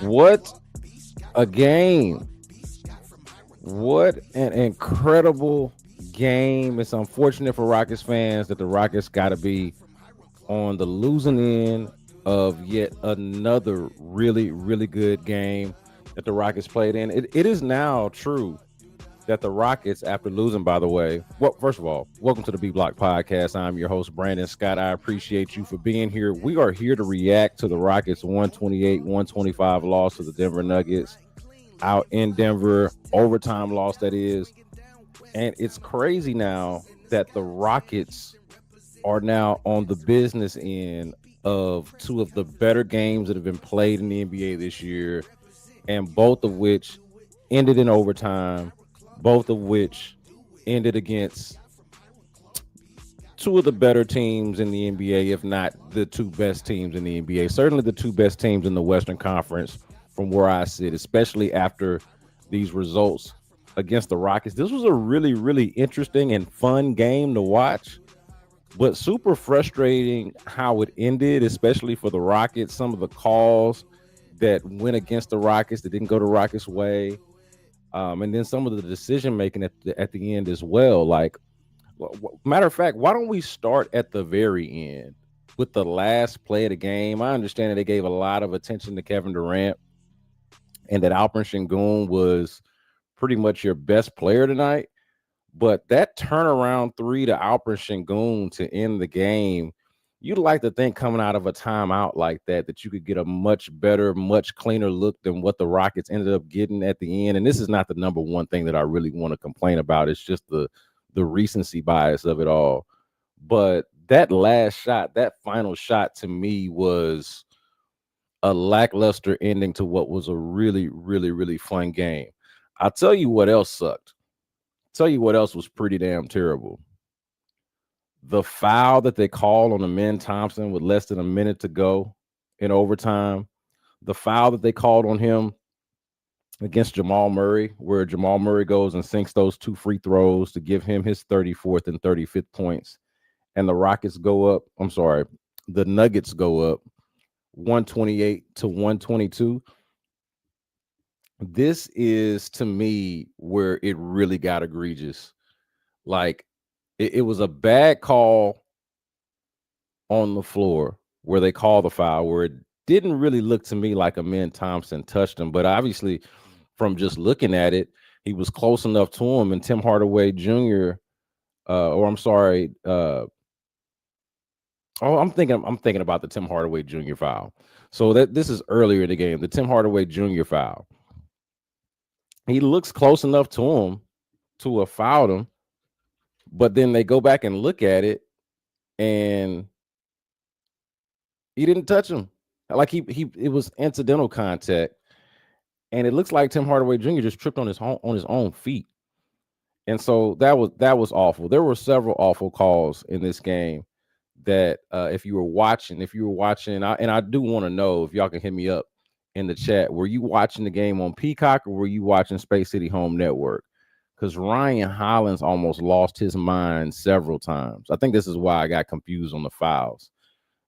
What a game. What an incredible game. It's unfortunate for Rockets fans that the Rockets got to be on the losing end of yet another really, really good game that the Rockets played in. It is now true that the Rockets, after losing, by the way, well, first of all, welcome to the B Block Podcast. I'm your host, Brandon Scott. I appreciate you for being here. We are here to react to the Rockets 128-125 loss to the Denver Nuggets out in Denver, overtime loss, that is. And it's crazy now that the Rockets are now on the business end of two of the better games that have been played in the NBA this year, and both of which ended in overtime, both of which ended against two of the better teams in the NBA, if not the two best teams in the NBA. Certainly the two best teams in the Western Conference from where I sit, especially after these results against the Rockets. This was a really, really interesting and fun game to watch, but super frustrating how it ended, especially for the Rockets. Some of the calls that went against the Rockets that didn't go the Rockets' way. And then some of the decision making at the end as well. Like, matter of fact, why don't we start at the very end with the last play of the game? I understand that they gave a lot of attention to Kevin Durant and that Alperen Sengun was pretty much your best player tonight. But that turnaround three to Alperen Sengun to end the game, you'd like to think coming out of a timeout like that you could get a much better, much cleaner look than what the Rockets ended up getting at the end. And this is not the number one thing that I really want to complain about. It's just the recency bias of it all. But that last shot, that final shot to me was a lackluster ending to what was a really, really, really fun game. I'll tell you what else sucked. Tell you what else was pretty damn terrible. The foul that they called on Amen Thompson with less than a minute to go in overtime, the foul that they called on him against Jamal Murray, where Jamal Murray goes and sinks those two free throws to give him his 34th and 35th points. And the Nuggets go up 128-122. This is, to me, where it really got egregious. Like, it was a bad call on the floor where they call the foul, where it didn't really look to me like Amen Thompson touched him. But obviously, from just looking at it, he was close enough to him. And Tim Hardaway Jr., I'm thinking about the Tim Hardaway Jr. foul. So this is earlier in the game, the Tim Hardaway Jr. foul. He looks close enough to him to have fouled him, but then they go back and look at it, and he didn't touch him. Like it was incidental contact, and it looks like Tim Hardaway Jr. just tripped on his own feet. And so that was awful. There were several awful calls in this game that if you were watching, I do want to know if y'all can hit me up in the chat. Were you watching the game on Peacock or were you watching Space City Home Network? Because Ryan Hollins almost lost his mind several times. I think this is why I got confused on the fouls,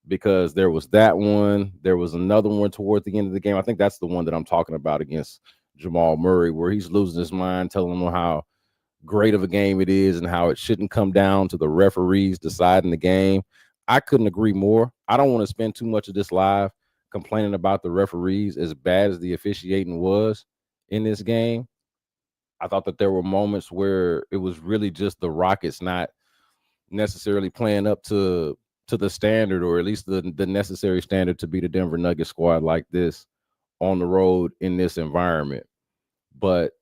because there was that one. There was another one toward the end of the game. I think that's the one that I'm talking about against Jamal Murray, where he's losing his mind, telling him how great of a game it is and how it shouldn't come down to the referees deciding the game. I couldn't agree more. I don't want to spend too much of this live complaining about the referees, as bad as the officiating was in this game. I thought that there were moments where it was really just the Rockets not necessarily playing up to the standard, or at least the necessary standard to beat a Denver Nuggets squad like this on the road in this environment. But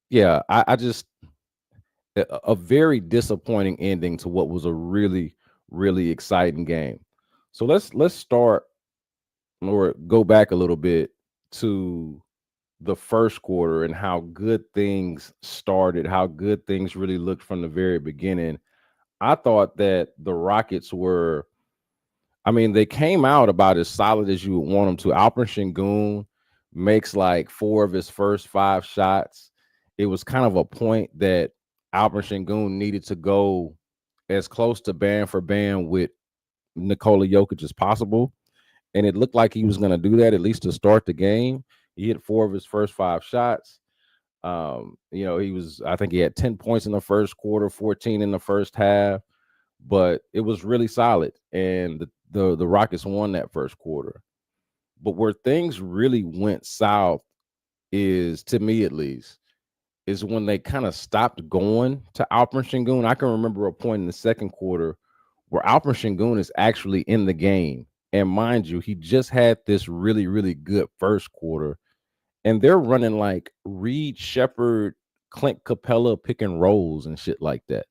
yeah, I just a very disappointing ending to what was a really, really exciting game. So let's start or go back a little bit to the first quarter and how good things started, how good things really looked from the very beginning. I thought that the Rockets were, they came out about as solid as you would want them to. Alperen Sengun makes like 4 of his first 5 shots. It was kind of a point that Alperen Sengun needed to go as close to band for band with Nikola Jokic as possible. And it looked like he was going to do that at least to start the game. He hit 4 of his first 5 shots. I think he had 10 points in the first quarter, 14 in the first half, but it was really solid. And the Rockets won that first quarter. But where things really went south is, to me at least, is when they kind of stopped going to Alperen Sengun. I can remember a point in the second quarter where Alperen Sengun is actually in the game. And mind you, he just had this really, really good first quarter. And they're running like Reed Shepherd, Clint Capella pick and rolls and shit like that.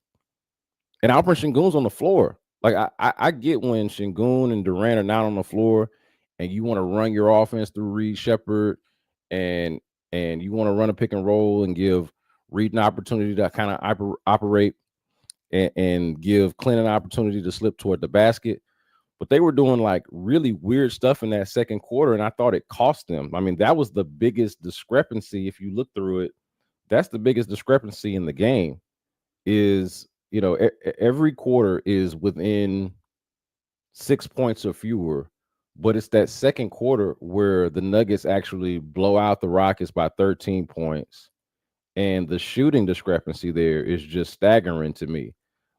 And Alperen Sengun's on the floor. Like I get when Sengun and Durant are not on the floor and you want to run your offense through Reed Shepherd and you want to run a pick and roll and give Reed an opportunity to kind of operate and give Clint an opportunity to slip toward the basket. But they were doing like really weird stuff in that second quarter, and I thought it cost them. I mean, that was the biggest discrepancy. If you look through it, that's the biggest discrepancy in the game is, every quarter is within 6 points or fewer, but it's that second quarter where the Nuggets actually blow out the Rockets by 13 points. And the shooting discrepancy there is just staggering to me.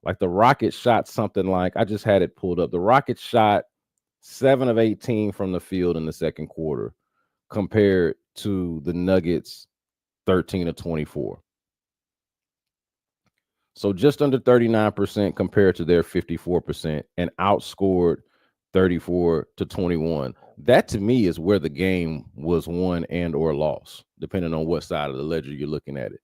Like the Rockets shot something like, I just had it pulled up. The Rockets shot 7 of 18 from the field in the second quarter compared to the Nuggets 13 of 24. So just under 39% compared to their 54% and outscored 34 to 21. That to me is where the game was won and or lost, depending on what side of the ledger you're looking at it.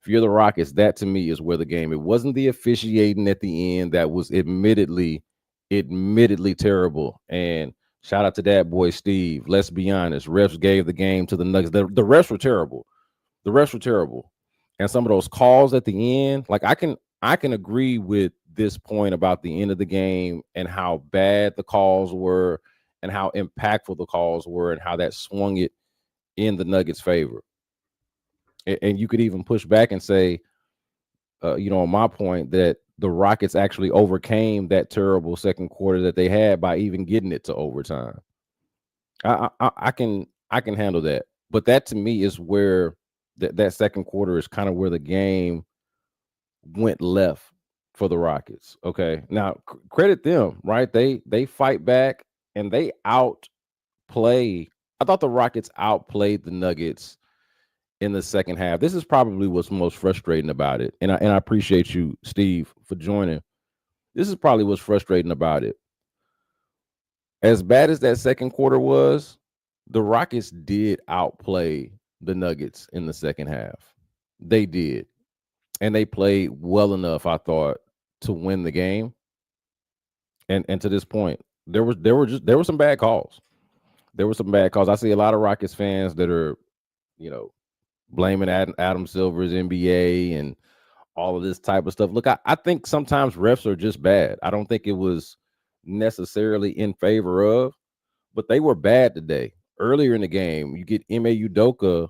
If you're the Rockets, that to me is where the game. It wasn't the officiating at the end that was admittedly terrible. And shout out to that boy Steve. Let's be honest, refs gave the game to the Nuggets. The refs were terrible. The refs were terrible. And some of those calls at the end, like I can agree with this point about the end of the game and how bad the calls were and how impactful the calls were and how that swung it in the Nuggets' favor. And you could even push back and say, on my point, that the Rockets actually overcame that terrible second quarter that they had by even getting it to overtime. I can handle that, but that to me is where that second quarter is kind of where the game went left for the Rockets. Okay, now credit them, right? They fight back and they outplay. I thought the Rockets outplayed the Nuggets in the second half. This is probably what's most frustrating about it. And I appreciate you, Steve, for joining. This is probably what's frustrating about it. As bad as that second quarter was, the Rockets did outplay the Nuggets in the second half. They did. And they played well enough, I thought, to win the game. And to this point, there were some bad calls. There were some bad calls. I see a lot of Rockets fans that are, blaming Adam Silver's NBA and all of this type of stuff. Look, I think sometimes refs are just bad. I don't think it was necessarily in favor of, but they were bad today. Earlier in the game, you get Ime Udoka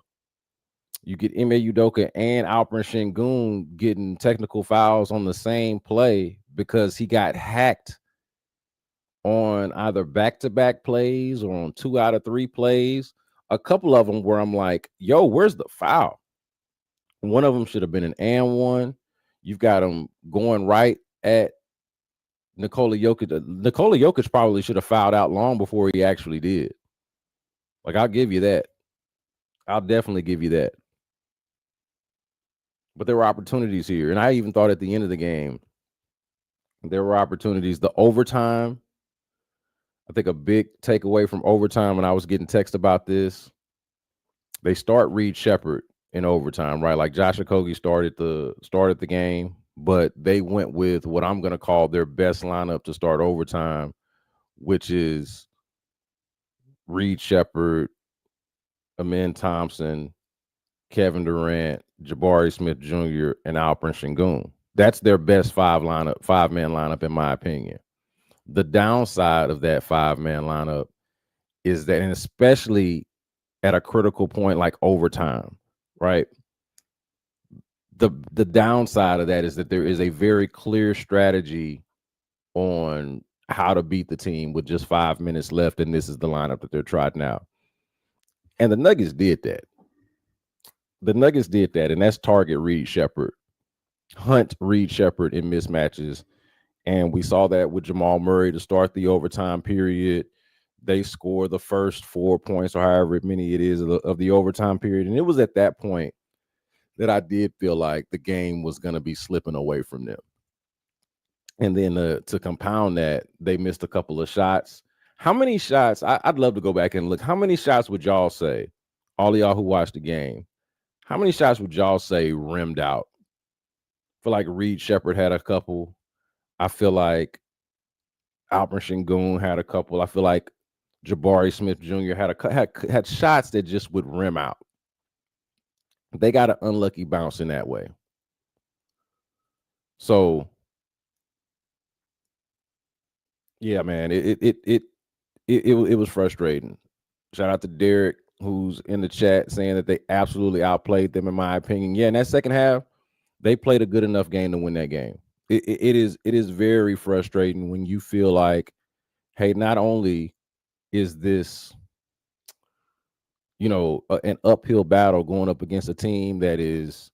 and Alperen Sengun getting technical fouls on the same play because he got hacked on either back-to-back plays or on 2 out of 3 plays. A couple of them where I'm like, yo, where's the foul? One of them should have been an and one. You've got him going right at Nikola Jokic. Nikola Jokic probably should have fouled out long before he actually did. Like, I'll give you that. I'll definitely give you that. But there were opportunities here. And I even thought at the end of the game, there were opportunities. The overtime, I think a big takeaway from overtime, and I was getting text about this, they start Reed Shepherd in overtime, right? Like Josh Okogie started the game, but they went with what I'm going to call their best lineup to start overtime, which is Reed Shepherd, Amen Thompson, Kevin Durant, Jabari Smith Jr., and Alperen Sengun. That's their best 5-man lineup, in my opinion. The downside of that 5-man lineup is that, and especially at a critical point like overtime, right? The downside of that is that there is a very clear strategy on how to beat the team with just 5 minutes left, and this is the lineup that they're trotting out. And the Nuggets did that. And that's target Reed Shepherd, hunt Reed Shepherd in mismatches. And we saw that with Jamal Murray to start the overtime period. They score the first 4 points or however many it is of the overtime period. And it was at that point that I did feel like the game was going to be slipping away from them. And then to compound that, they missed a couple of shots. How many shots? I'd love to go back and look. How many shots would y'all say, all of y'all who watched the game, how many shots would y'all say rimmed out? I feel like Reed Shepherd had a couple. I feel like Alperen Sengun had a couple. I feel like Jabari Smith Jr. had shots that just would rim out. They got an unlucky bounce in that way. So, yeah, man, it was frustrating. Shout out to Derek, who's in the chat saying that they absolutely outplayed them, in my opinion. Yeah, in that second half, they played a good enough game to win that game. It is very frustrating when you feel like, hey, not only is this, an uphill battle going up against a team that is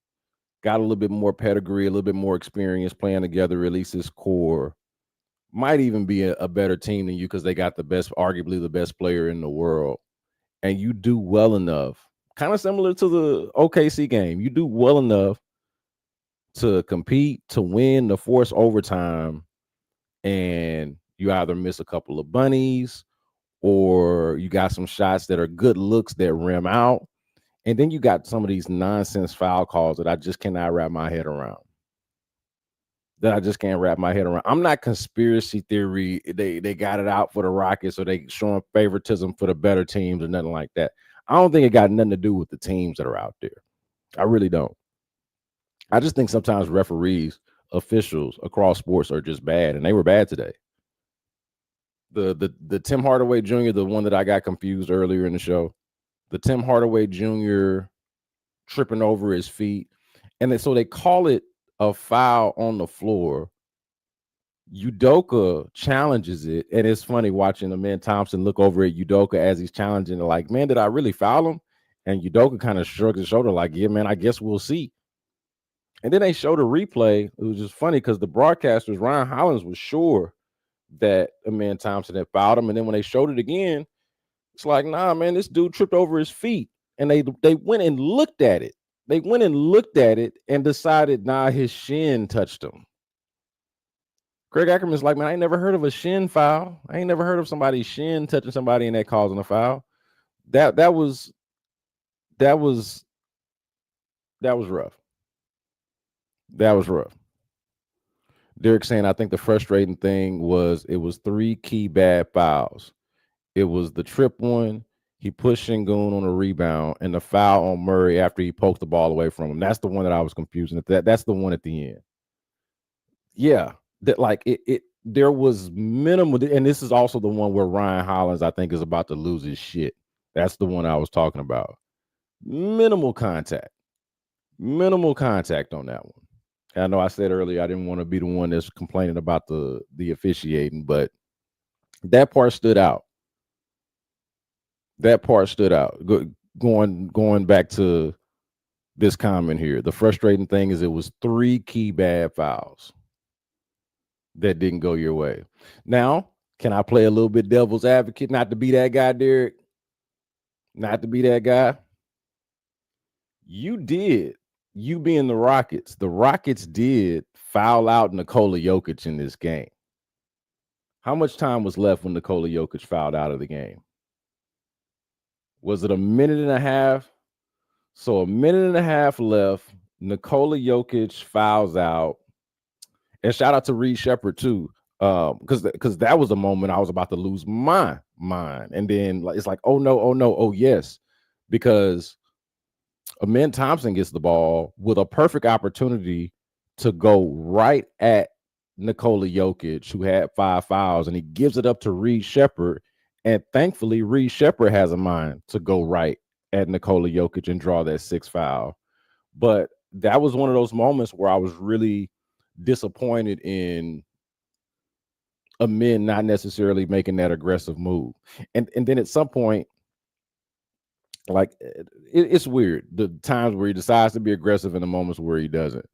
got a little bit more pedigree, a little bit more experience playing together, at least this core might even be a better team than you because they got arguably the best player in the world. And you do well enough, kind of similar to the OKC game. You do well enough to compete, to win, to force overtime, and you either miss a couple of bunnies or you got some shots that are good looks that rim out. And then you got some of these nonsense foul calls that I just cannot wrap my head around. I'm not conspiracy theory. They got it out for the Rockets or they showing favoritism for the better teams or nothing like that. I don't think it got nothing to do with the teams that are out there. I really don't. I just think sometimes referees, officials across sports are just bad, and they were bad today. The Tim Hardaway Jr., the one that I got confused earlier in the show, the Tim Hardaway Jr. tripping over his feet, and so they call it a foul on the floor. Udoka challenges it, and it's funny watching Amen Thompson look over at Udoka as he's challenging it, like, man, did I really foul him? And Udoka kind of shrugs his shoulder like, yeah, man, I guess we'll see. And then they showed a replay. It was just funny because the broadcasters, Ryan Hollins, was sure that Amen Thompson had fouled him. And then when they showed it again, it's like, nah, man, this dude tripped over his feet. And they went and looked at it. And decided, nah, his shin touched him. Greg Ackerman's like, man, I ain't never heard of a shin foul. I ain't never heard of somebody's shin touching somebody and that causing a foul. That was rough. That was rough. Derek saying, I think the frustrating thing was it was 3 key bad fouls. It was the trip one, he pushed Sengun on a rebound, and the foul on Murray after he poked the ball away from him. That's the one that I was confusing. That's the one at the end. Yeah, that like it there was minimal, and this is also the one where Ryan Hollins, I think, is about to lose his shit. That's the one I was talking about. Minimal contact on that one. I know I said earlier I didn't want to be the one that's complaining about the officiating, but that part stood out. Going back to this comment here, the frustrating thing is it was 3 key bad fouls that didn't go your way. Now, can I play a little bit devil's advocate? Not to be that guy, Derek. Not to be that guy. You being the Rockets did foul out Nikola Jokic in this game. How much time was left when Nikola Jokic fouled out of the game? Was it a minute and a half? So a minute and a half left. Nikola Jokic fouls out. And shout out to Reed Shepherd too. Because that was a moment I was about to lose my mind. And then it's like, oh no, oh yes. Because Amen Thompson gets the ball with a perfect opportunity to go right at Nikola Jokic, who had 5 fouls, and he gives it up to Reed Shepherd. And thankfully, Reed Shepherd has a mind to go right at Nikola Jokic and draw that 6th foul. But that was one of those moments where I was really disappointed in Amin not necessarily making that aggressive move. And then at some point, like it's weird the times where he decides to be aggressive and the moments where he doesn't.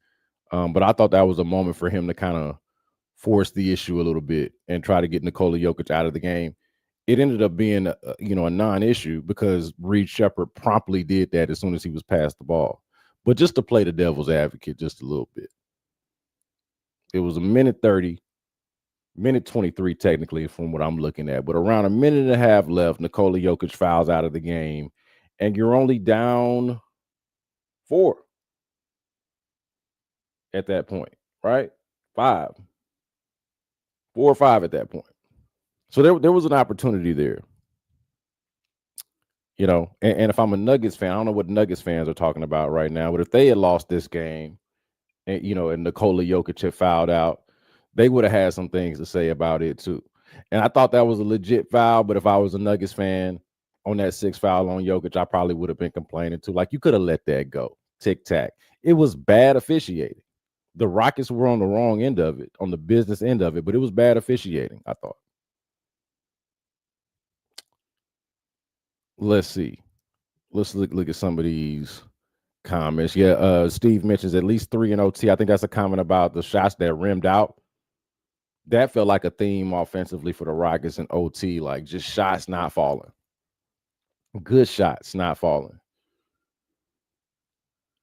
But I thought that was a moment for him to kind of force the issue a little bit and try to get Nikola Jokic out of the game. It ended up being a non-issue because Reed Shepard promptly did that as soon as he was past the ball. But just to play the devil's advocate just a little bit, it was a minute 30, minute 23 technically from what I'm looking at, but around a minute and a half left, Nikola Jokic fouls out of the game, and you're only down 4 at that point, right? 5, 4 or 5 at that point. So there was an opportunity there, and if I'm a Nuggets fan, I don't know what Nuggets fans are talking about right now, but if they had lost this game and Nikola Jokic had fouled out, they would have had some things to say about it too. And I thought that was a legit foul, but if I was a Nuggets fan on that 6th foul on Jokic, I probably would have been complaining too. Like, you could have let that go. Tic tac. It was bad officiating. The Rockets were on the wrong end of it, on the business end of it, but it was bad officiating, I thought. Let's see. Let's look at some of these comments. Yeah, Steve mentions at least 3 in OT. I think that's a comment about the shots that rimmed out. That felt like a theme offensively for the Rockets in OT, like just shots not falling. Good shots not falling.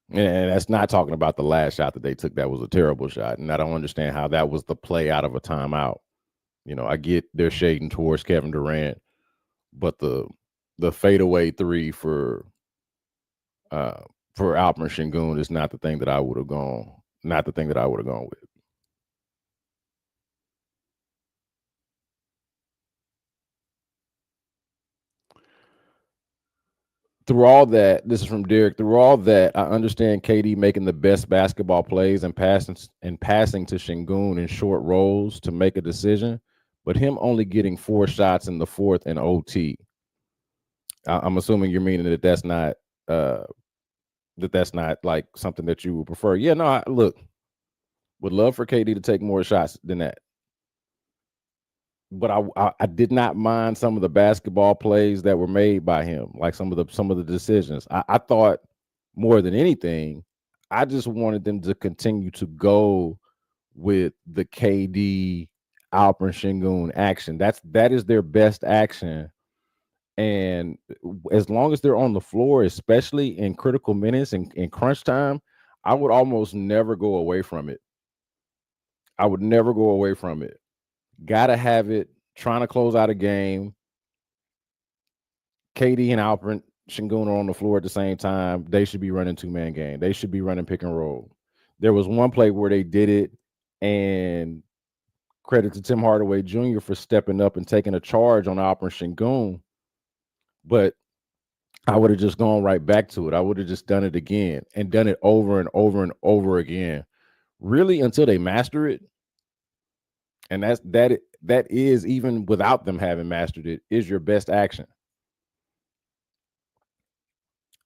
And that's not talking about the last shot that they took. That was a terrible shot. And I don't understand how that was the play out of a timeout. I get they're shading towards Kevin Durant, but the fadeaway 3 for Alperen Sengun is not the thing that I would have gone. Not the thing that I would have gone with. Through all that, this is from Derek. Through all that, I understand KD making the best basketball plays and passing to Sengun in short rolls to make a decision, but him only getting 4 shots in the 4th and OT. I'm assuming you're meaning that that's not like something that you would prefer. Yeah, no. Look, would love for KD to take more shots than that. But I did not mind some of the basketball plays that were made by him, like some of the decisions. I thought more than anything, I just wanted them to continue to go with the KD Alperen Sengun action. That is their best action. And as long as they're on the floor, especially in critical minutes and in crunch time, I would almost never go away from it. I would never go away from it. Gotta have it. Trying to close out a game. KD and Alperen Sengun are on the floor at the same time. They should be running 2-man game. They should be running pick and roll. There was one play where they did it, and credit to Tim Hardaway Jr. for stepping up and taking a charge on Alperen Sengun. But I would have just gone right back to it. I would have just done it again and done it over and over and over again, really until they master it. And that is, even without them having mastered it, is your best action.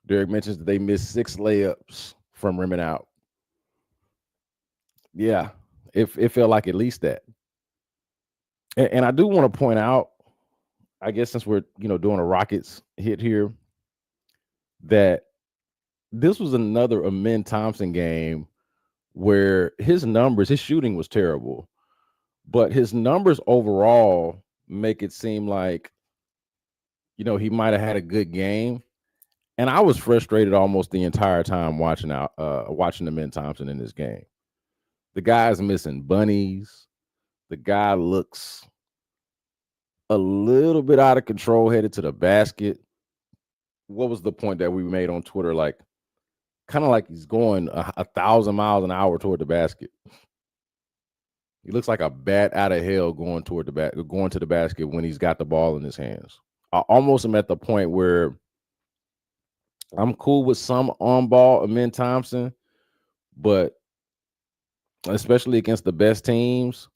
Derek mentions that they missed 6 layups from rimming out. Yeah, it felt like at least that. And I do want to point out, I guess since we're doing a Rockets hit here, that this was another Amin Thompson game where his shooting was terrible, but his numbers overall make it seem like he might have had a good game. And I was frustrated almost the entire time watching Amin Thompson in this game. The guy's missing bunnies. The guy looks a little bit out of control headed to the basket. What was the point that we made on Twitter? Like, kind of like he's going 1,000 miles an hour toward the basket. He looks like a bat out of hell going to the basket when he's got the ball in his hands. I almost am at the point where I'm cool with some on-ball Amin Thompson, but especially against the best teams,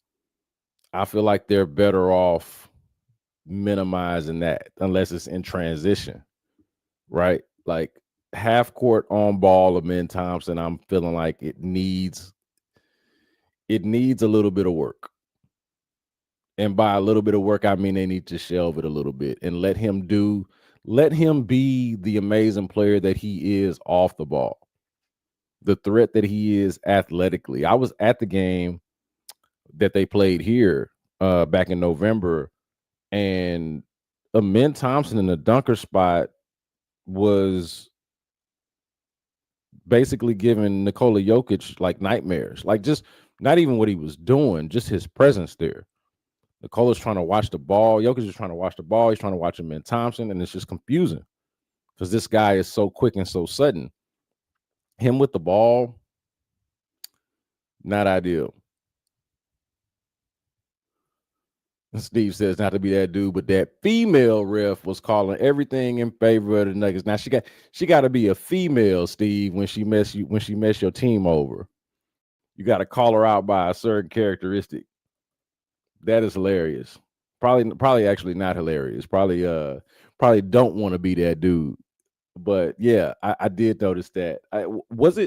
I feel like they're better off minimizing that unless it's in transition, right? Like half court on ball Amin Thompson, I'm feeling like it needs a little bit of work. And by a little bit of work, I mean they need to shelve it a little bit and let him be the amazing player that he is off the ball, the threat that he is athletically. I was at the game that they played here back in November, and Amen Thompson in the dunker spot was basically giving Nikola Jokic like nightmares. Like, just not even what he was doing, just his presence there. Nikola's trying to watch the ball. Jokic is trying to watch the ball. He's trying to watch Amen Thompson, and it's just confusing because this guy is so quick and so sudden. Him with the ball, not ideal. Steve says not to be that dude, but that female ref was calling everything in favor of the Nuggets. Now she got to be a female, Steve, when she mess your team over. You got to call her out by a certain characteristic. That is hilarious. Probably actually not hilarious. Probably don't want to be that dude. But yeah, I did notice that. Who was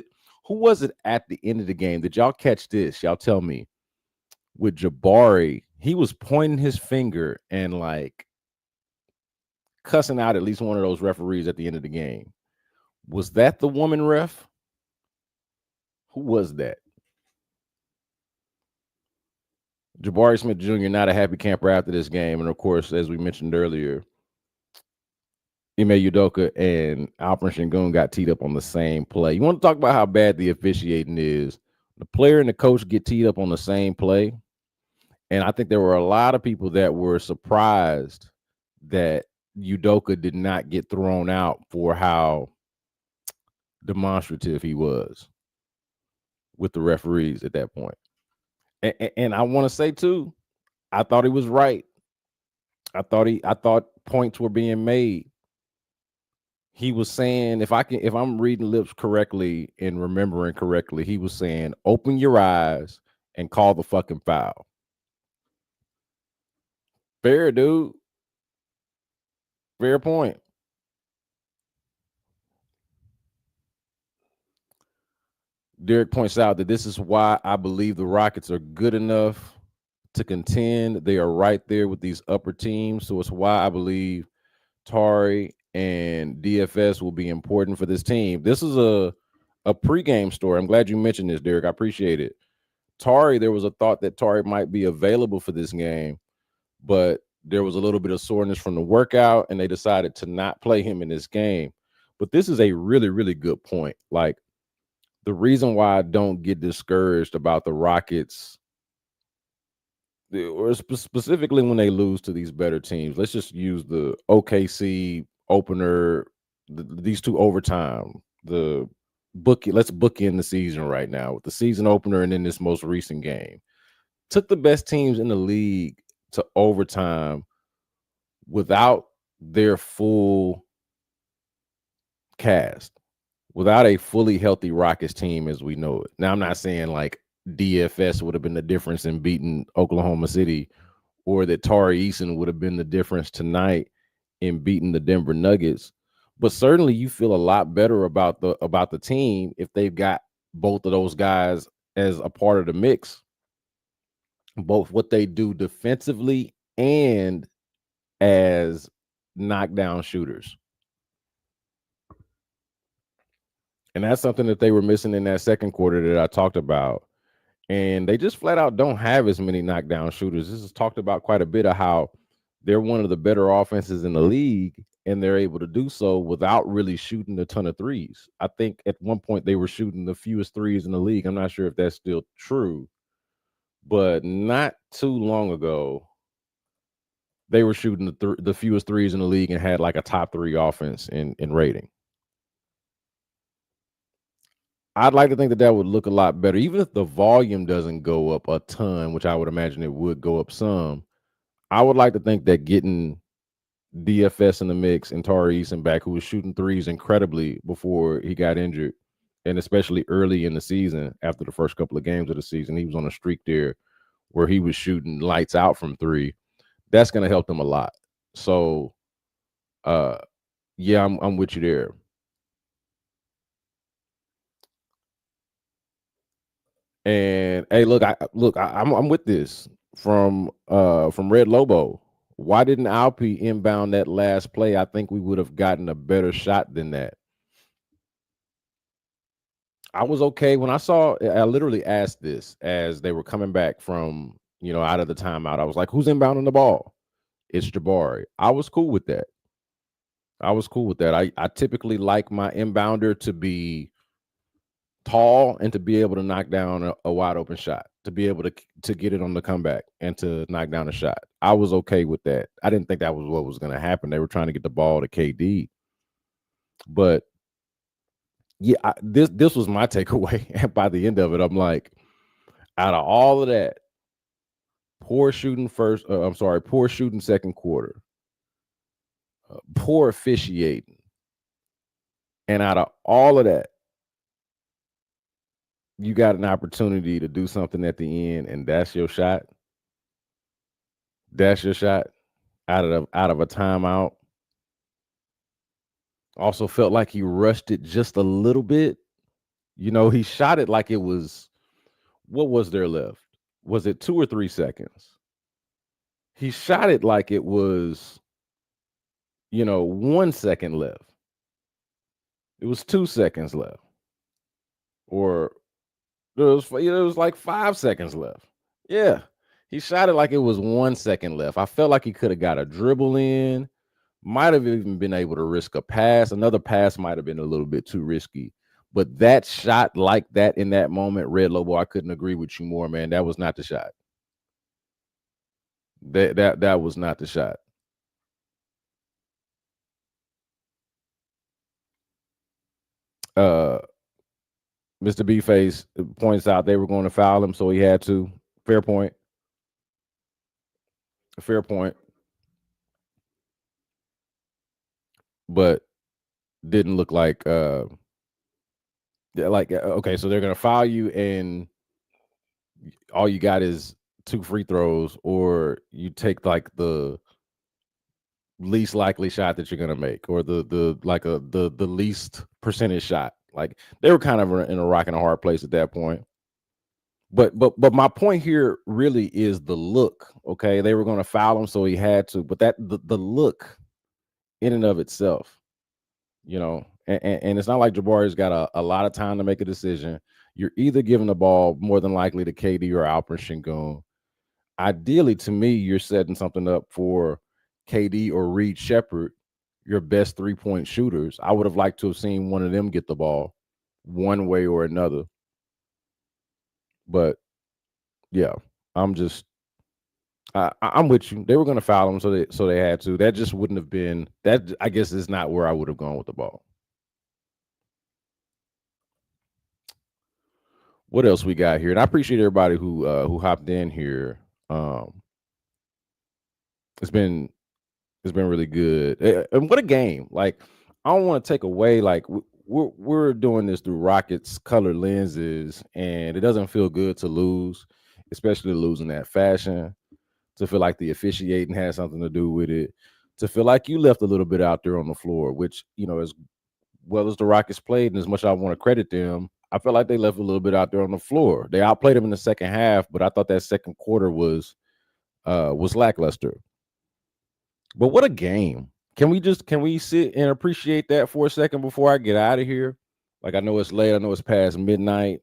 it at the end of the game? Did y'all catch this? Y'all tell me. With Jabari, he was pointing his finger and like cussing out at least one of those referees at the end of the game. Was that the woman ref? Who was that? Jabari Smith Jr. not a happy camper after this game. And of course, as we mentioned earlier, Ime Udoka and Alperen Sengun got teed up on the same play. You want to talk about how bad the officiating is? The player and the coach get teed up on the same play. And I think there were a lot of people that were surprised that Udoka did not get thrown out for how demonstrative he was with the referees at that point. And I want to say too, I thought he was right. I thought points were being made. He was saying, if I'm reading lips correctly and remembering correctly, he was saying, open your eyes and call the fucking foul. Fair, dude. Fair point. Derek points out that this is why I believe the Rockets are good enough to contend. They are right there with these upper teams. So it's why I believe Tari and DFS will be important for this team. This is a pregame story. I'm glad you mentioned this, Derek. I appreciate it. Tari, there was a thought that Tari might be available for this game, but there was a little bit of soreness from the workout, and they decided to not play him in this game. But this is a really, really good point. Like, the reason why I don't get discouraged about the Rockets, or specifically when they lose to these better teams, let's just use the OKC opener, these two overtime, let's book in the season right now with the season opener and then this most recent game. Took the best teams in the league to overtime without their full cast, without a fully healthy Rockets team as we know it. Now, I'm not saying like DFS would have been the difference in beating Oklahoma City, or that Tari Eason would have been the difference tonight in beating the Denver Nuggets. But certainly you feel a lot better about the team if they've got both of those guys as a part of the mix, both what they do defensively and as knockdown shooters. And that's something that they were missing in that second quarter that I talked about. And they just flat out don't have as many knockdown shooters. This is talked about quite a bit of how they're one of the better offenses in the league, and they're able to do so without really shooting a ton of threes. I think at one point they were shooting the fewest threes in the league. I'm not sure if that's still true, but not too long ago, they were shooting the fewest threes in the league and had like a top 3 offense in rating. I'd like to think that would look a lot better, even if the volume doesn't go up a ton, which I would imagine it would go up some. I would like to think that getting DFS in the mix and Tari Eason back, who was shooting threes incredibly before he got injured, and especially early in the season, after the first couple of games of the season, he was on a streak there where he was shooting lights out from 3. That's going to help them a lot. So, yeah, I'm with you there. And hey, look, I'm with this. from Red Lobo. Why didn't Alpi inbound that last play? I think we would have gotten a better shot than that. I was okay when I saw. I literally asked this as they were coming back from out of the timeout. I was like, "Who's inbounding the ball?" It's Jabari. I was cool with that. I typically like my inbounder to be tall and to be able to knock down a wide open shot, to be able to get it on the comeback and to knock down a shot. I was okay with that. I didn't think that was what was going to happen. They were trying to get the ball to KD, but yeah, this was my takeaway. And by the end of it, I'm like, out of all of that, poor shooting poor shooting second quarter, poor officiating, and out of all of that, you got an opportunity to do something at the end, and that's your shot. That's your shot out of a timeout. Also felt like he rushed it just a little bit. He shot it like it was, what was there left? Was it 2 or 3 seconds? He shot it like it was, 1 second left. It was 2 seconds left. Or it was like 5 seconds left. Yeah. He shot it like it was 1 second left. I felt like he could have got a dribble in, might have even been able to risk a pass. Another pass might have been a little bit too risky. But that shot like that in that moment, Red Lobo, I couldn't agree with you more, man. That was not the shot. That was not the shot. Uh Mr. B-Face points out they were going to foul him, so he had to. Fair point. Fair point. But didn't look like okay, so they're gonna foul you and all you got is 2 free throws, or you take like the least likely shot that you're gonna make, or the least percentage shot. Like, they were kind of in a rock and a hard place at that point. But my point here really is the look. Okay, they were gonna foul him, so he had to. But the look in and of itself, and it's not like Jabari's got a lot of time to make a decision. You're either giving the ball more than likely to KD or Alperen Sengun. Ideally, to me, you're setting something up for KD or Reed Shepherd, your best 3-point shooters. I would have liked to have seen one of them get the ball one way or another. But yeah, I'm just I'm with you. They were going to foul him, so they had to. That just wouldn't have been that. I guess is not where I would have gone with the ball. What else we got here? And I appreciate everybody who hopped in here. It's been really good. And what a game! Like, I don't want to take away. Like, we're doing this through Rockets color lenses, and it doesn't feel good to lose, especially losing that fashion. To feel like the officiating had something to do with it. To feel like you left a little bit out there on the floor, which, as well as the Rockets played, and as much as I want to credit them, I felt like they left a little bit out there on the floor. They outplayed them in the second half, but I thought that second quarter was lackluster. But what a game. Can we sit and appreciate that for a second before I get out of here? Like, I know it's late, I know it's past midnight.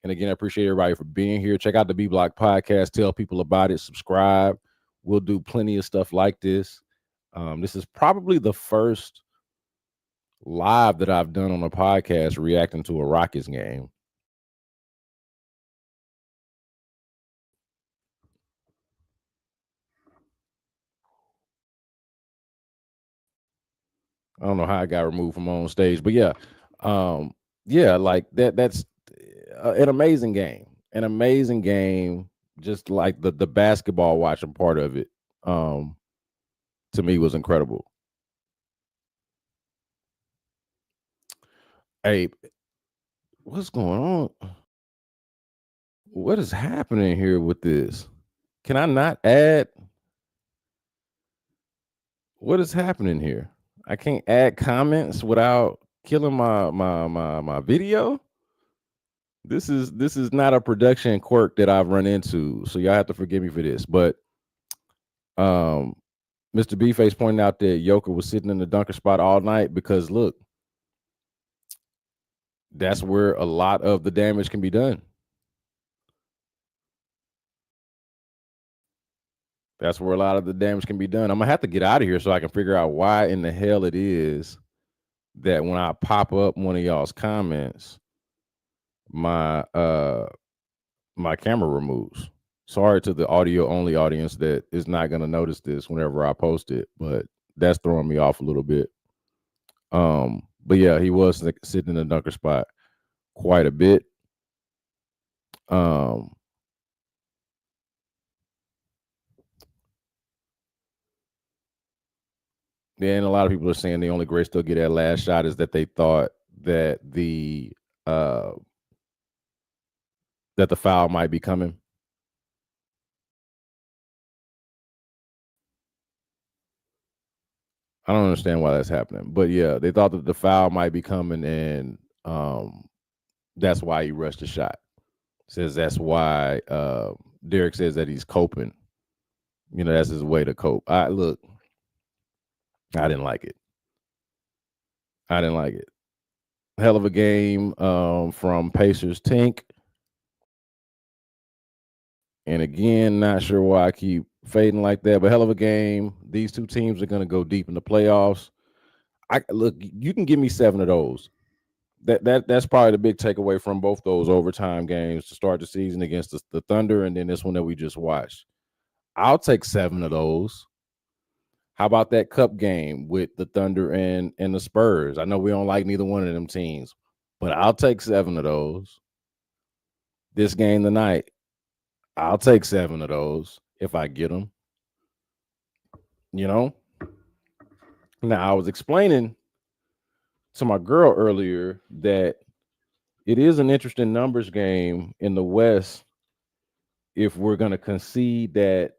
And again, I appreciate everybody for being here. Check out the B Block podcast, tell people about it, subscribe. We'll do plenty of stuff like this. This is probably the first live that I've done on a podcast reacting to a Rockets game. I don't know how I got removed from on stage, but yeah, like that's an amazing game. An amazing game. Just like the basketball watching part of it, to me was incredible. Hey, what's going on? What is happening here with this? Can I not add? What is happening here? I can't add comments without killing my video. This is not a production quirk that I've run into, so y'all have to forgive me for this. But um, Mr. B-Face pointed out that Joker was sitting in the dunker spot all night because look, that's where a lot of the damage can be done. That's where a lot of the damage can be done. I'm gonna have to get out of here so I can figure out why in the hell it is that when I pop up one of y'all's comments, my my camera removes. Sorry to the audio only audience that is not gonna notice this whenever I post it, but that's throwing me off a little bit. But yeah, he was sitting in the dunker spot quite a bit. Um, and a lot of people are saying the only grace they'll get at last shot is that they thought that uh the foul might be coming. I don't understand why that's happening, but yeah, they thought that the foul might be coming, and that's why he rushed the shot. Says that's why Derek says that he's coping. You know, that's his way to cope. I look, I didn't like it. I didn't like it. Hell of a game from Pacers Tink. And again, not sure why I keep fading like that, but hell of a game. These two teams are going to go deep in the playoffs. I look, you can give me 7 of those. That's probably the big takeaway from both those overtime games to start the season against the Thunder, and then this one that we just watched. I'll take 7 of those. How about that cup game with the Thunder and the Spurs? I know we don't like neither one of them teams, but I'll take 7 of those. This game tonight, I'll take 7 of those if I get them. You know. Now I was explaining to my girl earlier that it is an interesting numbers game in the West if we're going to concede that,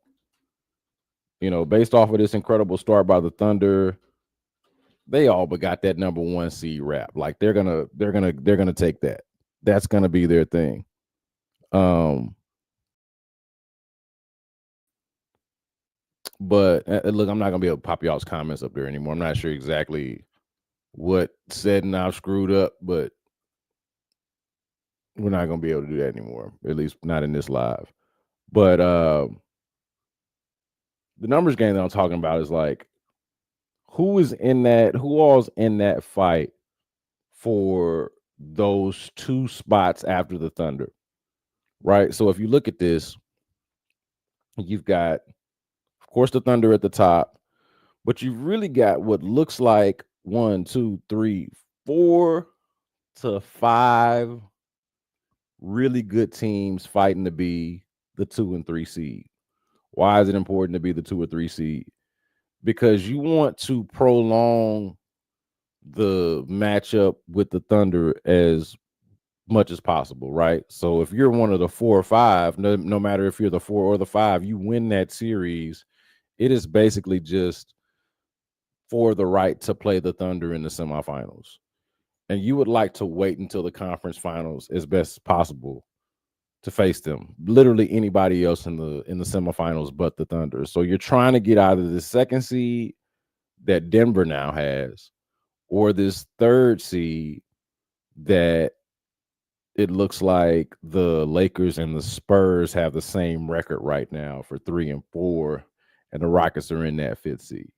based off of this incredible start by the Thunder, they all but got that number 1 seed wrap. Like they're gonna take that. That's gonna be their thing. Um, but look, I'm not gonna be able to pop y'all's comments up there anymore. I'm not sure exactly what setting I've screwed up, but we're not gonna be able to do that anymore. At least not in this live. But the numbers game that I'm talking about is like who all's in that fight for those 2 spots after the Thunder, right? So if you look at this, you've got, of course, the Thunder at the top, but you've really got what looks like 1, 2, 3, 4 to 5 really good teams fighting to be the 2 and 3 seed. Why is it important to be the 2 or 3 seed? Because you want to prolong the matchup with the Thunder as much as possible, right? So if you're one of the 4 or 5, no matter if you're the 4 or the 5, you win that series. It is basically just for the right to play the Thunder in the semifinals. And you would like to wait until the conference finals as best as possible to face them. Literally anybody else in the semifinals but the Thunder. So you're trying to get either the 2nd seed that Denver now has or this 3rd seed that it looks like the Lakers and the Spurs have the same record right now for 3 and 4, and the Rockets are in that 5th seed.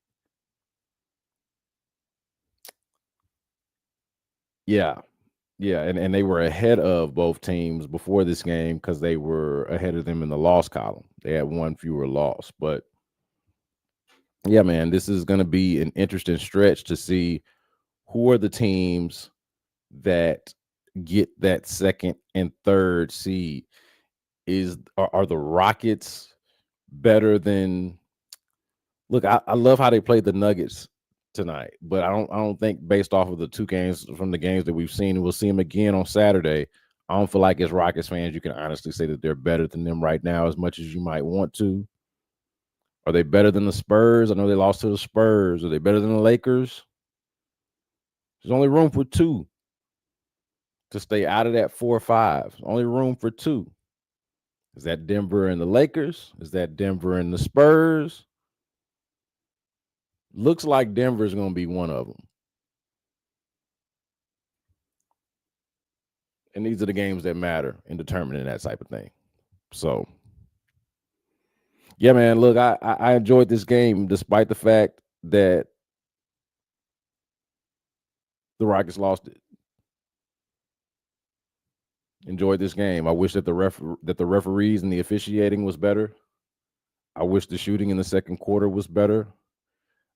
Yeah. Yeah, and they were ahead of both teams before this game because they were ahead of them in the loss column. They had 1 fewer loss. But yeah, man, this is going to be an interesting stretch to see who are the teams that get that 2nd and 3rd seed. Are the Rockets better than? Look, I love how they played the Nuggets tonight, but I don't think based off of the 2 games from the games that we've seen, we'll see them again on Saturday. I don't feel like as Rockets fans you can honestly say that they're better than them right now as much as you might want to. Are they better than the Spurs? I know they lost to the Spurs. Are they better than the Lakers? There's only room for 2. to stay out of that 4-5. Only room for two. Is that Denver and the Lakers? Is that Denver and the Spurs? Looks like Denver's going to be one of them. And these are the games that matter in determining that type of thing. So, yeah, man, look, I enjoyed this game despite the fact that the Rockets lost it. Enjoyed this game. I wish that the referees and the officiating was better. I wish the shooting in the second quarter was better.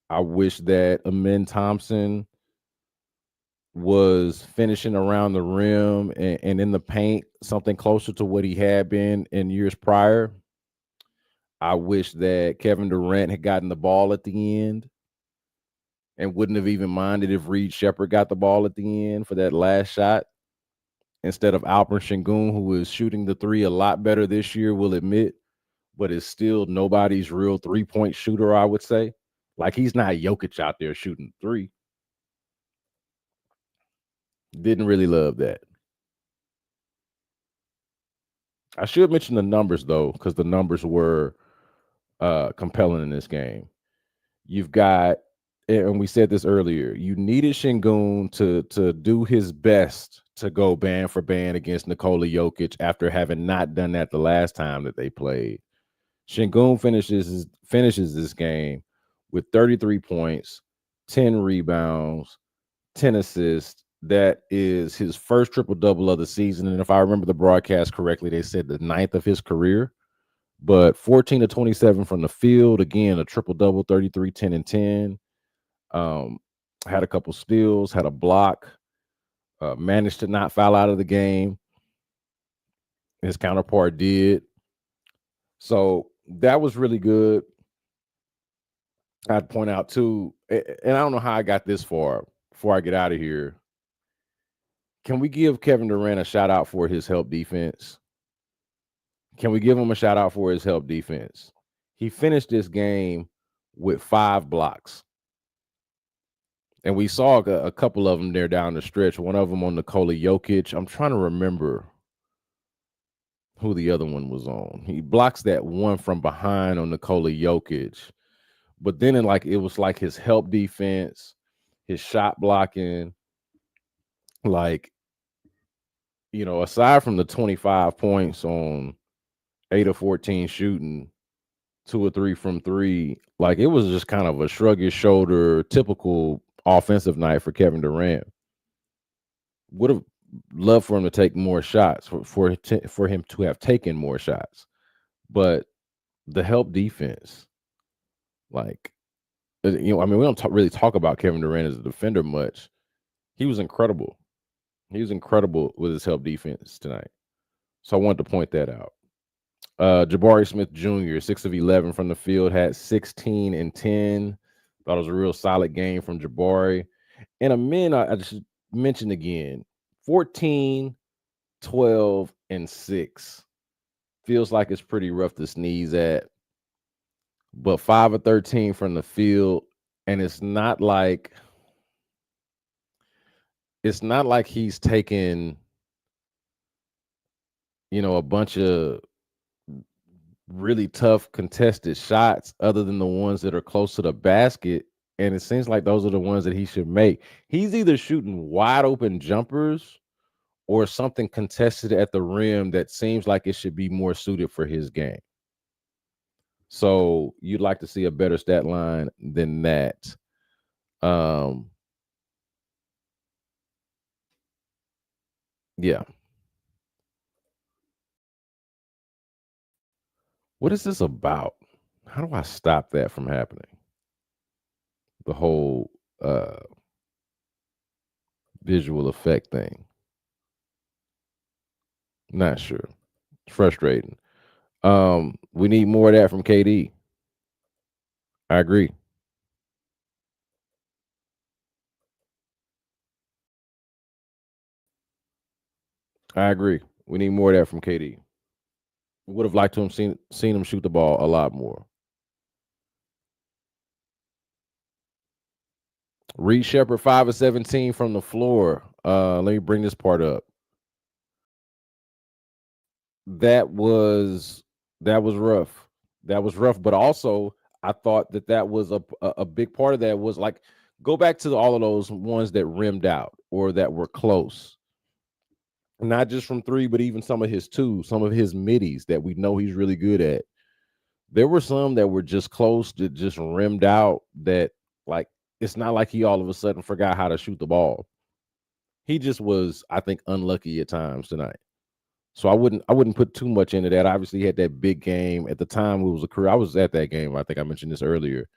I wish that Amen Thompson was finishing around the rim and in the paint something closer to what he had been in years prior. I wish that Kevin Durant had gotten the ball at the end and wouldn't have even minded if Reed Shepherd got the ball at the end for that last shot instead of Alperen Sengun, who is shooting the three a lot better this year, we'll admit, but is still nobody's real three-point shooter, I would say. Like, he's not Jokic out there shooting three. Didn't really love that. I should mention the numbers, though, because the numbers were compelling in this game. You've got, and we said this earlier, you needed Sengun to do his best to go band for band against Nikola Jokic after having not done that the last time that they played. Sengun finishes this game with 33 points, 10 rebounds, 10 assists. That is his first triple-double of the season. And if I remember the broadcast correctly, they said the 9th of his career. But 14 to 27 from the field. Again, a triple-double, 33, 10, and 10. Had a couple steals, had a block, managed to not foul out of the game. His counterpart did. So that was really good. I'd point out, too, and I don't know how I got this far before I get out of here. Can we give Kevin Durant a shout out for his help defense? Can we give him a shout out for his help defense? He finished this game with 5 blocks. And we saw a couple of them there down the stretch. One of them on Nikola Jokic. I'm trying to remember who the other one was on. He blocks that one from behind on Nikola Jokic. But then it was like his help defense, his shot blocking, aside from the 25 points on 8 of 14 shooting, 2 or 3 from 3, it was just kind of a shrug his shoulder, typical offensive night for Kevin Durant. Would have loved for him to take more shots, for him to have taken more shots. But the help defense, we don't really talk about Kevin Durant as a defender much. He was incredible. He was incredible with his help defense tonight. So I wanted to point that out. Jabari Smith Jr., 6 of 11 from the field, had 16 and 10. Thought it was a real solid game from Jabari. And Amen, I just mentioned again, 14, 12, and 6. Feels like it's pretty rough to sneeze at. But 5 of 13 from the field. And it's not like he's taken, a bunch of really tough contested shots other than the ones that are close to the basket. And it seems like those are the ones that he should make. He's either shooting wide open jumpers or something contested at the rim that seems like it should be more suited for his game. So you'd like to see a better stat line than that. Yeah. What is this about? How do I stop that from happening? The whole visual effect thing. Not sure. It's frustrating. We need more of that from KD. I agree. I agree. We need more of that from KD. Would have liked to have seen him shoot the ball a lot more. Reed Shepherd, 5 of 17 from the floor. Let me bring this part up. that was rough. That was rough. But also, I thought that was a big part of that was like go back to all of those ones that rimmed out or that were close, not just from three, but even some of his twos, some of his middies that we know he's really good at. There were some that were just close that just rimmed out. That like it's not like he all of a sudden forgot how to shoot the ball. He just was, I think, unlucky at times tonight. So I wouldn't put too much into that. Obviously, he had that big game at the time. It was a career. I was at that game. I think I mentioned this earlier.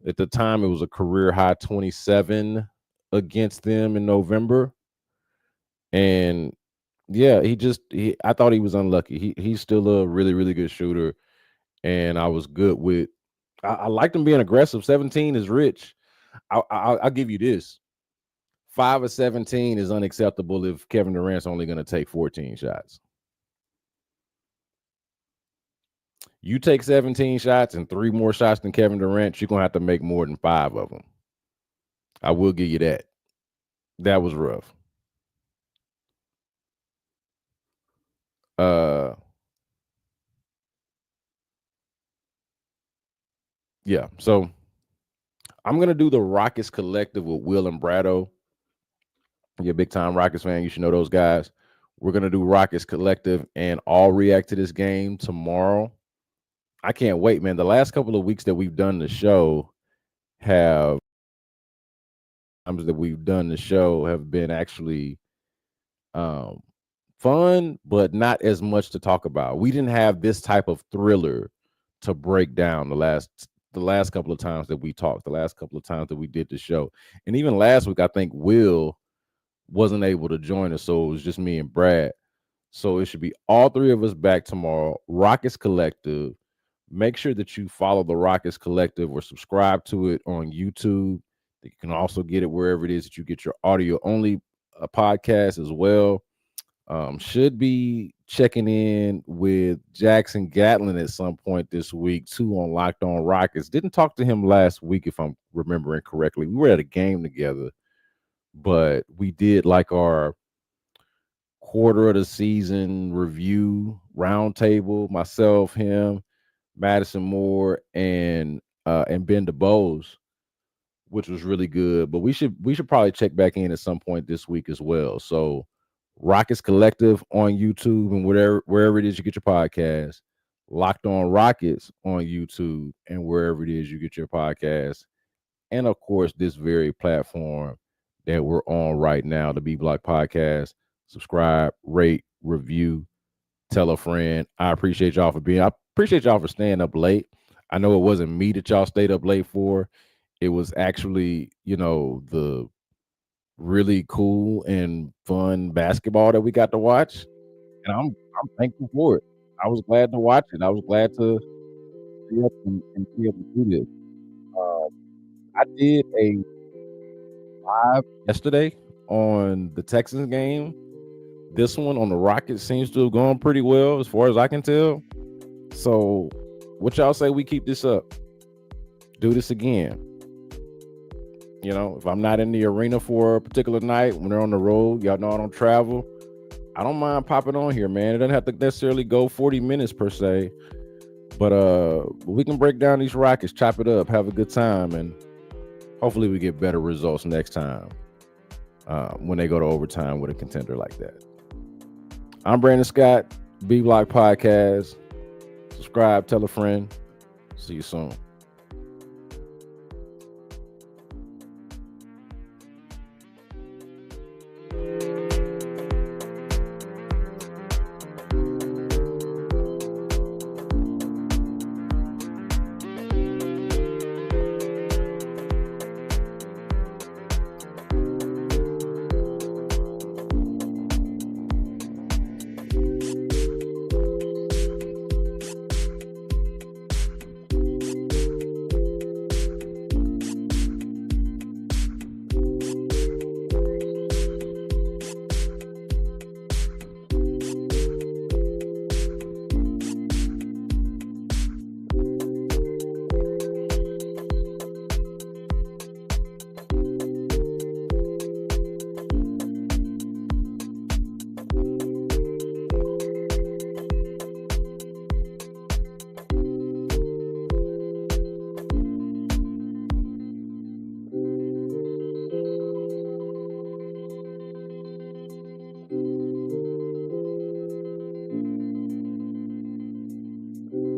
At the time, it was a career high 27 against them in November. And yeah, I thought he was unlucky. He's still a really, really good shooter. And I was good with I liked him being aggressive. 17 is rich. I'll give you this. 5 of 17 is unacceptable if Kevin Durant's only going to take 14 shots. You take 17 shots and 3 more shots than Kevin Durant, you're going to have to make more than 5 of them. I will give you that. That was rough. Yeah. So I'm going to do the Rockets Collective with Will and Brado. You're a big time Rockets fan. You should know those guys. We're going to do Rockets Collective and all react to this game tomorrow. I can't wait, man. The last couple of weeks that we've done the show have been actually fun, but not as much to talk about. We didn't have this type of thriller to break down the last couple of times that we talked, the last couple of times that we did the show. And even last week, I think Will wasn't able to join us, so it was just me and Brad. So it should be all three of us back tomorrow. Rockets Collective. Make sure that you follow the Rockets Collective or subscribe to it on YouTube. You can also get it wherever it is that you get your audio only podcast as well. Should be checking in with Jackson Gatlin at some point this week too on Locked On Rockets. Didn't talk to him last week if I'm remembering correctly. We were at a game together, but we did like our quarter of the season review roundtable. Myself, him, Madison Moore, and Ben DeBose, which was really good. But we should probably check back in at some point this week as well. So Rockets Collective on YouTube and wherever it is you get your podcast. Locked On Rockets on YouTube and wherever it is you get your podcast. And of course, this very platform that we're on right now, the B Block Podcast. Subscribe, rate, review, tell a friend. I appreciate y'all for staying up late. I know it wasn't me that y'all stayed up late for. It was actually, the really cool and fun basketball that we got to watch. And I'm thankful for it. I was glad to watch it. I was glad to stay up and be able to do this. I did a live yesterday on the Texans game. This one on the Rockets seems to have gone pretty well as far as I can tell. So what y'all say we keep this up? Do this again. If I'm not in the arena for a particular night, when they're on the road, y'all know I don't travel. I don't mind popping on here, man. It doesn't have to necessarily go 40 minutes per se. But we can break down these Rockets, chop it up, have a good time, and hopefully we get better results next time when they go to overtime with a contender like that. I'm Brandon Scott, B Block Podcast. Subscribe, tell a friend. See you soon.